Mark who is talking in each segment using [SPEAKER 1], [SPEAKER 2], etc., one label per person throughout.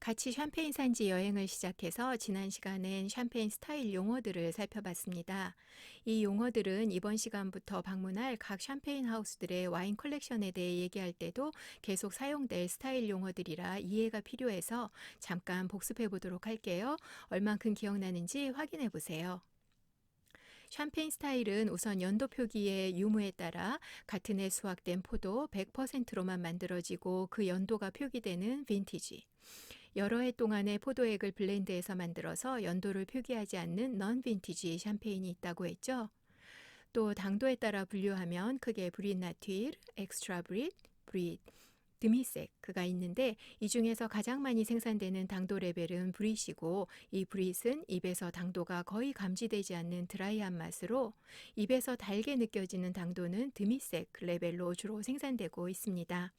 [SPEAKER 1] 같이 샴페인 산지 여행을 시작해서 지난 시간엔 샴페인 스타일 용어들을 살펴봤습니다. 이 용어들은 이번 시간부터 방문할 각 샴페인 하우스들의 와인 컬렉션에 대해 얘기할 때도 계속 사용될 스타일 용어들이라 이해가 필요해서 잠깐 복습해 보도록 할게요. 얼만큼 기억나는지 확인해 보세요. 샴페인 스타일은 우선 연도 표기의 유무에 따라 같은 해 수확된 포도 100%로만 만들어지고 그 연도가 표기되는 빈티지. 여러 해 동안의 포도액을 블렌드해서 만들어서 연도를 표기하지 않는 넌 빈티지 샴페인이 있다고 했죠. 또 당도에 따라 분류하면 크게 브릿 나튀르, 엑스트라 브릿, 브릿, 드미섹가 있는데 이 중에서 가장 많이 생산되는 당도 레벨은 브릿이고 이 브릿은 입에서 당도가 거의 감지되지 않는 드라이한 맛으로 입에서 달게 느껴지는 당도는 드미섹 레벨로 주로 생산되고 있습니다.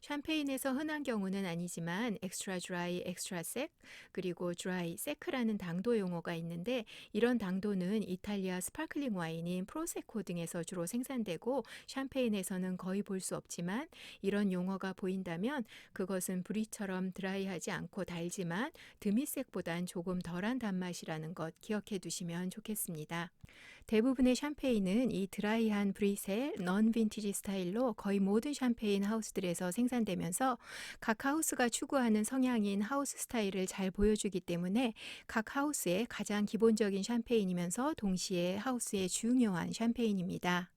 [SPEAKER 1] 샴페인에서 흔한 경우는 아니지만 엑스트라 드라이, 엑스트라 색, 그리고 드라이, 세크라는 당도 용어가 있는데 이런 당도는 이탈리아 스파클링 와인인 프로세코 등에서 주로 생산되고 샴페인에서는 거의 볼 수 없지만 이런 용어가 보인다면 그것은 브리처럼 드라이하지 않고 달지만 드미색보단 조금 덜한 단맛이라는 것 기억해 두시면 좋겠습니다. 대부분의 샴페인은 이 드라이한 브릿의 넌 빈티지 스타일로 거의 모든 샴페인 하우스들에서 생산되면서 각 하우스가 추구하는 성향인 하우스 스타일을 잘 보여주기 때문에 각 하우스의 가장 기본적인 샴페인이면서 동시에 하우스의 중요한 샴페인입니다.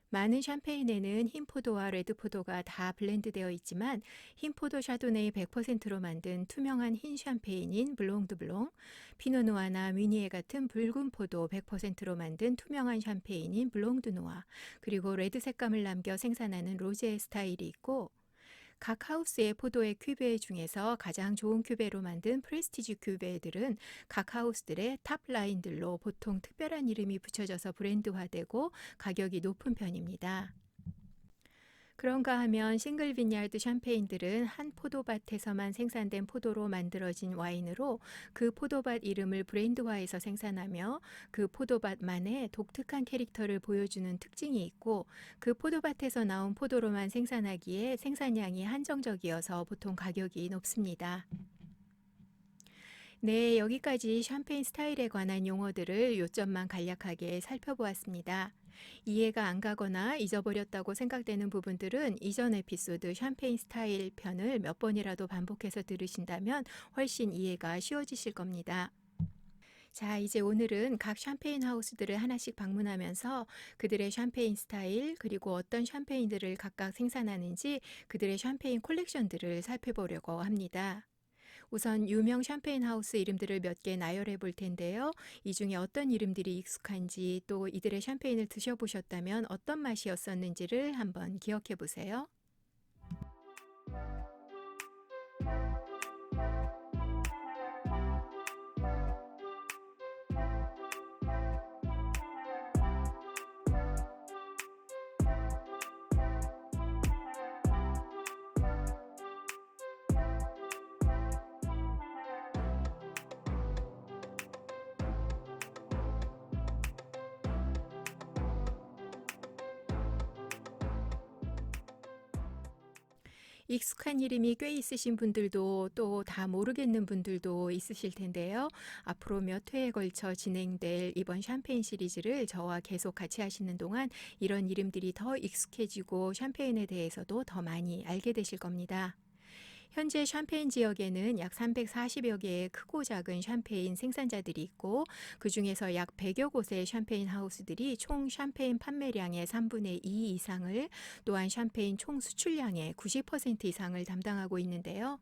[SPEAKER 1] 많은 샴페인에는 흰 포도와 레드 포도가 다 블렌드되어 있지만 흰 포도 샤도네이 100%로 만든 투명한 흰 샴페인인 블롱 드 블롱, 피노누아나 뮤니에 같은 붉은 포도 100%로 만든 투명한 샴페인인 블롱 드 노아, 그리고 레드 색감을 남겨 생산하는 로제 스타일이 있고 각 하우스의 포도의 큐베 중에서 가장 좋은 큐베로 만든 프레스티지 큐베들은 각 하우스들의 탑 라인들로 보통 특별한 이름이 붙여져서 브랜드화되고 가격이 높은 편입니다. 그런가 하면 싱글 비냐드 샴페인들은 한 포도밭에서만 생산된 포도로 만들어진 와인으로 그 포도밭 이름을 브랜드화해서 생산하며 그 포도밭만의 독특한 캐릭터를 보여주는 특징이 있고 그 포도밭에서 나온 포도로만 생산하기에 생산량이 한정적이어서 보통 가격이 높습니다. 네, 여기까지 샴페인 스타일에 관한 용어들을 요점만 간략하게 살펴보았습니다. 이해가 안 가거나 잊어버렸다고 생각되는 부분들은 이전 에피소드 샴페인 스타일 편을 몇 번이라도 반복해서 들으신다면 훨씬 이해가 쉬워지실 겁니다. 자, 이제 오늘은 각 샴페인 하우스들을 하나씩 방문하면서 그들의 샴페인 스타일, 그리고 어떤 샴페인들을 각각 생산하는지 그들의 샴페인 콜렉션들을 살펴보려고 합니다. 우선 유명 샴페인 하우스 이름들을 몇 개 나열해 볼 텐데요. 이 중에 어떤 이름들이 익숙한지 또 이들의 샴페인을 드셔보셨다면 어떤 맛이었었는지를 한번 기억해 보세요. 익숙한 이름이 꽤 있으신 분들도 또 다 모르겠는 분들도 있으실 텐데요. 앞으로 몇 회에 걸쳐 진행될 이번 샴페인 시리즈를 저와 계속 같이 하시는 동안 이런 이름들이 더 익숙해지고 샴페인에 대해서도 더 많이 알게 되실 겁니다. 현재 샴페인 지역에는 약 340여 개의 크고 작은 샴페인 생산자들이 있고 그 중에서 약 100여 곳의 샴페인 하우스들이 총 샴페인 판매량의 3분의 2 이상을 또한 샴페인 총 수출량의 90% 이상을 담당하고 있는데요.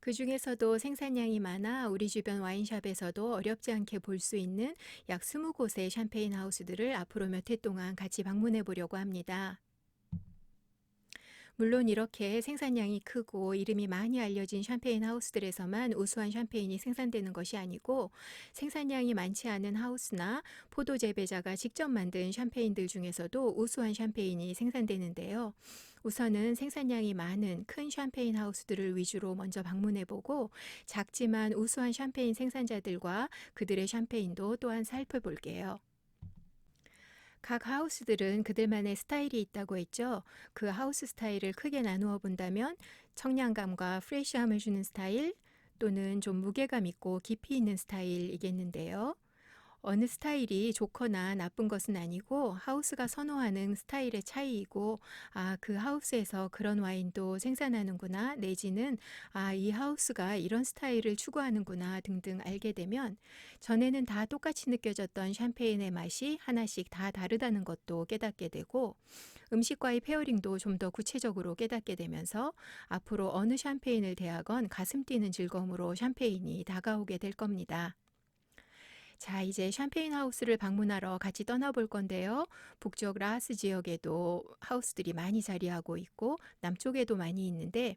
[SPEAKER 1] 그 중에서도 생산량이 많아 우리 주변 와인샵에서도 어렵지 않게 볼 수 있는 약 20곳의 샴페인 하우스들을 앞으로 몇 해 동안 같이 방문해 보려고 합니다. 물론 이렇게 생산량이 크고 이름이 많이 알려진 샴페인 하우스들에서만 우수한 샴페인이 생산되는 것이 아니고 생산량이 많지 않은 하우스나 포도 재배자가 직접 만든 샴페인들 중에서도 우수한 샴페인이 생산되는데요. 우선은 생산량이 많은 큰 샴페인 하우스들을 위주로 먼저 방문해보고 작지만 우수한 샴페인 생산자들과 그들의 샴페인도 또한 살펴볼게요. 각 하우스들은 그들만의 스타일이 있다고 했죠. 그 하우스 스타일을 크게 나누어 본다면 청량감과 프레시함을 주는 스타일 또는 좀 무게감 있고 깊이 있는 스타일이겠는데요. 어느 스타일이 좋거나 나쁜 것은 아니고 하우스가 선호하는 스타일의 차이이고, 아, 그 하우스에서 그런 와인도 생산하는구나, 내지는 이 하우스가 이런 스타일을 추구하는구나 등등 알게 되면 전에는 다 똑같이 느껴졌던 샴페인의 맛이 하나씩 다 다르다는 것도 깨닫게 되고, 음식과의 페어링도 좀 더 구체적으로 깨닫게 되면서 앞으로 어느 샴페인을 대하건 가슴 뛰는 즐거움으로 샴페인이 다가오게 될 겁니다. 자, 이제 샴페인 하우스를 방문하러 같이 떠나볼 건데요. 북쪽 라스 지역에도 하우스들이 많이 자리하고 있고 남쪽에도 많이 있는데,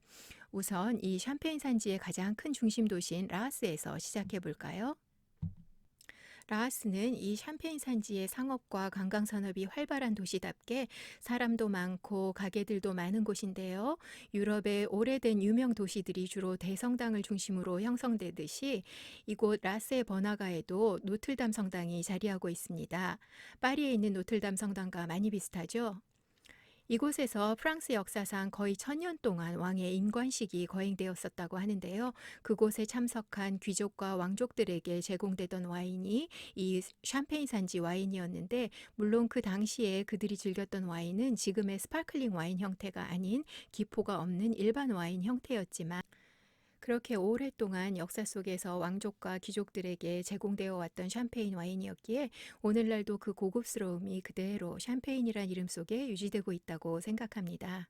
[SPEAKER 1] 우선 이 샴페인 산지의 가장 큰 중심 도시인 라스에서 시작해 볼까요? 라하스는 이 샴페인 산지의 상업과 관광 산업이 활발한 도시답게 사람도 많고 가게들도 많은 곳인데요. 유럽의 오래된 유명 도시들이 주로 대성당을 중심으로 형성되듯이 이곳 라스의 번화가에도 노틀담 성당이 자리하고 있습니다. 파리에 있는 노틀담 성당과 많이 비슷하죠? 이곳에서 프랑스 역사상 거의 1000년 동안 왕의 임관식이 거행되었었다고 하는데요. 그곳에 참석한 귀족과 왕족들에게 제공되던 와인이 이 샴페인 산지 와인이었는데, 물론 그 당시에 그들이 즐겼던 와인은 지금의 스파클링 와인 형태가 아닌 기포가 없는 일반 와인 형태였지만, 그렇게 오랫동안 역사 속에서 왕족과 귀족들에게 제공되어 왔던 샴페인 와인이었기에 오늘날도 그 고급스러움이 그대로 샴페인이란 이름 속에 유지되고 있다고 생각합니다.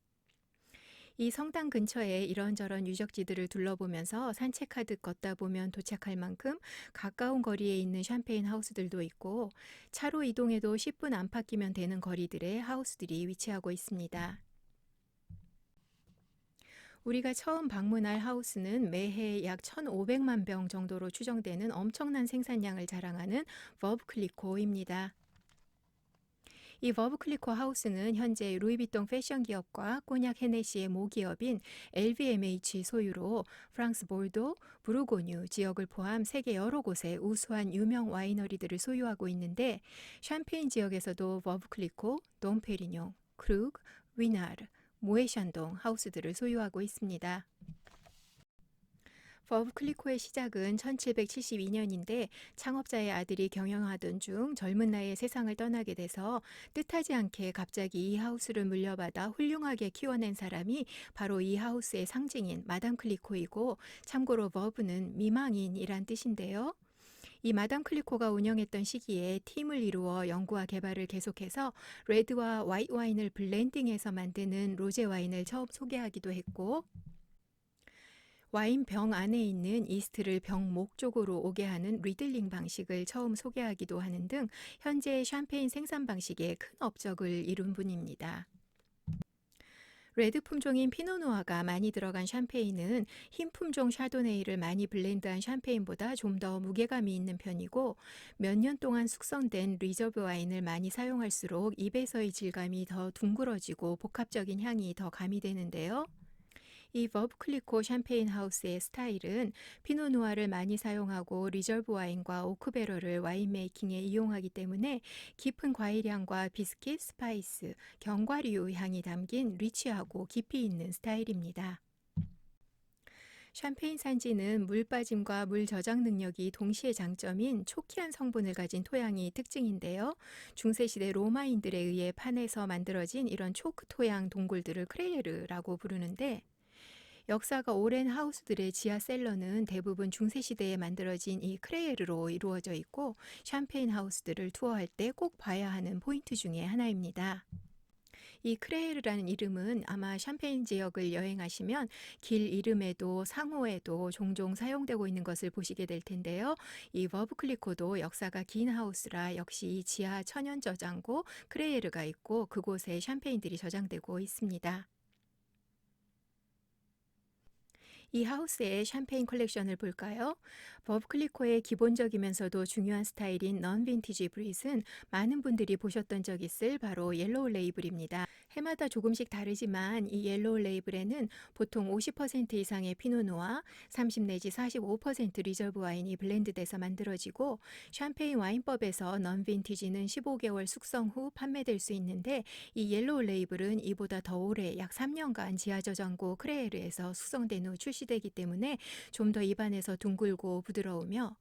[SPEAKER 1] 이 성당 근처에 이런저런 유적지들을 둘러보면서 산책하듯 걷다 보면 도착할 만큼 가까운 거리에 있는 샴페인 하우스들도 있고, 차로 이동해도 10분 안팎이면 되는 거리들의 하우스들이 위치하고 있습니다. 우리가 처음 방문할 하우스는 매해 약 1,500만 병 정도로 추정되는 엄청난 생산량을 자랑하는 버브클리코입니다. 이 버브클리코 하우스는 현재 루이비통 패션 기업과 꼬냑 헤네시의 모기업인 LVMH 소유로 프랑스 볼도, 부르고뉴 지역을 포함 세계 여러 곳에 우수한 유명 와이너리들을 소유하고 있는데, 샴페인 지역에서도 버브클리코, 동페리뇽, 크루그, 위나르, 모에샨동 하우스들을 소유하고 있습니다. 버브클리코의 시작은 1772년인데 창업자의 아들이 경영하던 중 젊은 나이에 세상을 떠나게 돼서 뜻하지 않게 갑자기 이 하우스를 물려받아 훌륭하게 키워낸 사람이 바로 이 하우스의 상징인 마담 클리코이고, 참고로 버브는 미망인이란 뜻인데요. 이 마담 클리코가 운영했던 시기에 팀을 이루어 연구와 개발을 계속해서 레드와 화이트 와인을 블렌딩해서 만드는 로제 와인을 처음 소개하기도 했고, 와인 병 안에 있는 이스트를 병 목 쪽으로 오게 하는 리들링 방식을 처음 소개하기도 하는 등 현재의 샴페인 생산 방식에 큰 업적을 이룬 분입니다. 레드 품종인 피노누아가 많이 들어간 샴페인은 흰 품종 샤도네이를 많이 블렌드한 샴페인보다 좀 더 무게감이 있는 편이고, 몇 년 동안 숙성된 리저브 와인을 많이 사용할수록 입에서의 질감이 더 둥그러지고 복합적인 향이 더 가미되는데요. 이 버브클리코 샴페인 하우스의 스타일은 피노누아를 많이 사용하고 리저브 와인과 오크베러를 와인 메이킹에 이용하기 때문에 깊은 과일향과 비스킷, 스파이스, 견과류 향이 담긴 리치하고 깊이 있는 스타일입니다. 샴페인 산지는 물 빠짐과 물 저장 능력이 동시에 장점인 초키한 성분을 가진 토양이 특징인데요. 중세시대 로마인들에 의해 판에서 만들어진 이런 초크 토양 동굴들을 크레르라고 부르는데, 역사가 오랜 하우스들의 지하 셀러는 대부분 중세시대에 만들어진 이 크레에르로 이루어져 있고, 샴페인 하우스들을 투어할 때 꼭 봐야 하는 포인트 중에 하나입니다. 이 크레에르라는 이름은 아마 샴페인 지역을 여행하시면 길 이름에도 상호에도 종종 사용되고 있는 것을 보시게 될 텐데요. 이 버브클리코도 역사가 긴 하우스라 역시 지하 천연 저장고 크레에르가 있고 그곳에 샴페인들이 저장되고 있습니다. 이 하우스의 샴페인 컬렉션을 볼까요? 버브클리코의 기본적이면서도 중요한 스타일인 넌 빈티지 브릿은 많은 분들이 보셨던 적 있을 바로 옐로우 레이블입니다. 해마다 조금씩 다르지만 이 옐로우 레이블에는 보통 50% 이상의 피노누아, 30 내지 45% 리저브 와인이 블렌드돼서 만들어지고 샴페인 와인법에서 넌 빈티지는 15개월 숙성 후 판매될 수 있는데 이 옐로우 레이블은 이보다 더 오래 약 3년간 지하저장고 크레에르에서 숙성된 후 출시되기 때문에 좀 더 입안에서 둥글고 부드러우며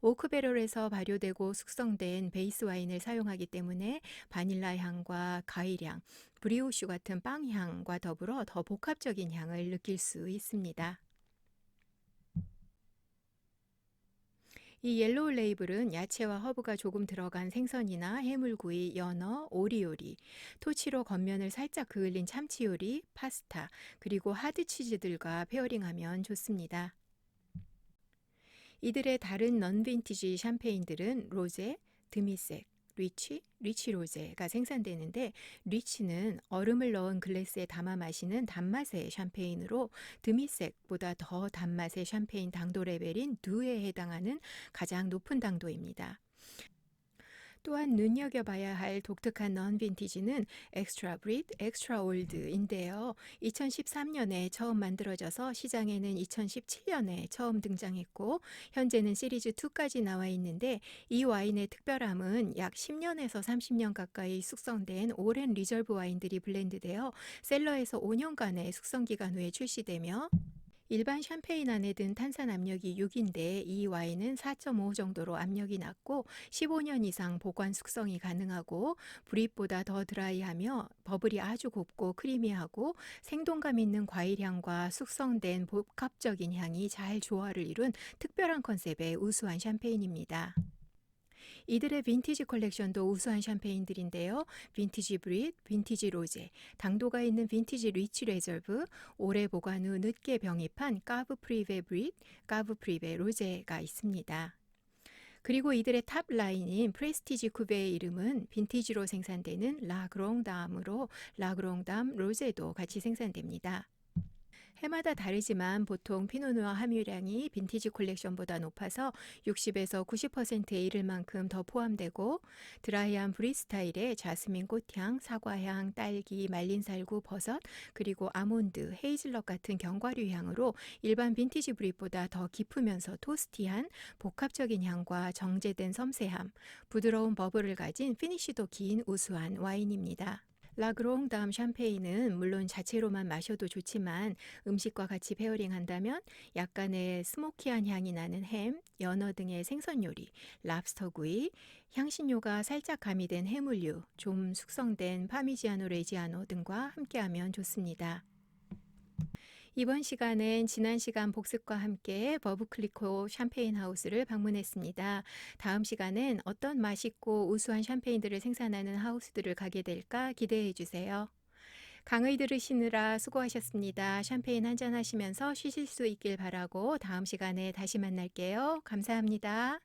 [SPEAKER 1] 오크배럴에서 발효되고 숙성된 베이스 와인을 사용하기 때문에 바닐라 향과 과일향, 브리오슈 같은 빵 향과 더불어 더 복합적인 향을 느낄 수 있습니다. 이 옐로우 레이블은 야채와 허브가 조금 들어간 생선이나 해물구이, 연어, 오리 요리, 토치로 겉면을 살짝 그을린 참치 요리, 파스타, 그리고 하드치즈들과 페어링하면 좋습니다. 이들의 다른 넌빈티지 샴페인들은 로제, 드미색, 리치 로제가 생산되는데 리치는 얼음을 넣은 글래스에 담아 마시는 단맛의 샴페인으로 드미색보다 더 단맛의 샴페인 당도 레벨인 두에 해당하는 가장 높은 당도입니다. 또한 눈여겨봐야 할 독특한 넌 빈티지는 엑스트라 브릿, 엑스트라 올드인데요. 2013년에 처음 만들어져서 시장에는 2017년에 처음 등장했고 현재는 시리즈 2까지 나와 있는데 이 와인의 특별함은 약 10년에서 30년 가까이 숙성된 오랜 리저브 와인들이 블렌드되어 셀러에서 5년간의 숙성 기간 후에 출시되며 일반 샴페인 안에 든 탄산 압력이 6인데 이 와인은 4.5 정도로 압력이 낮고 15년 이상 보관 숙성이 가능하고 브릿보다 더 드라이하며 버블이 아주 곱고 크리미하고 생동감 있는 과일 향과 숙성된 복합적인 향이 잘 조화를 이룬 특별한 컨셉의 우수한 샴페인입니다. 이들의 빈티지 컬렉션도 우수한 샴페인들인데요. 빈티지 브릿, 빈티지 로제, 당도가 있는 빈티지 리치 레저브, 오래 보관 후 늦게 병입한 까브 프리베 브릿, 까브 프리베 로제가 있습니다. 그리고 이들의 탑 라인인 프레스티지 쿠베의 이름은 빈티지로 생산되는 라그롱담으로 라그롱담 로제도 같이 생산됩니다. 해마다 다르지만 보통 피노누아 함유량이 빈티지 콜렉션보다 높아서 60에서 90%에 이를 만큼 더 포함되고 드라이한 브리 스타일의 자스민 꽃향, 사과향, 딸기, 말린 살구, 버섯, 그리고 아몬드, 헤이즐넛 같은 견과류 향으로 일반 빈티지 브릿보다 더 깊으면서 토스티한 복합적인 향과 정제된 섬세함, 부드러운 버블을 가진 피니쉬도 긴 우수한 와인입니다. 라그롱담 샴페인은 물론 자체로만 마셔도 좋지만 음식과 같이 페어링 한다면 약간의 스모키한 향이 나는 햄, 연어 등의 생선 요리, 랍스터 구이, 향신료가 살짝 가미된 해물류, 좀 숙성된 파미지아노 레지아노 등과 함께하면 좋습니다. 이번 시간은 지난 시간 복습과 함께 버브클리코 샴페인 하우스를 방문했습니다. 다음 시간엔 어떤 맛있고 우수한 샴페인들을 생산하는 하우스들을 가게 될까 기대해 주세요. 강의 들으시느라 수고하셨습니다. 샴페인 한잔 하시면서 쉬실 수 있길 바라고 다음 시간에 다시 만날게요. 감사합니다.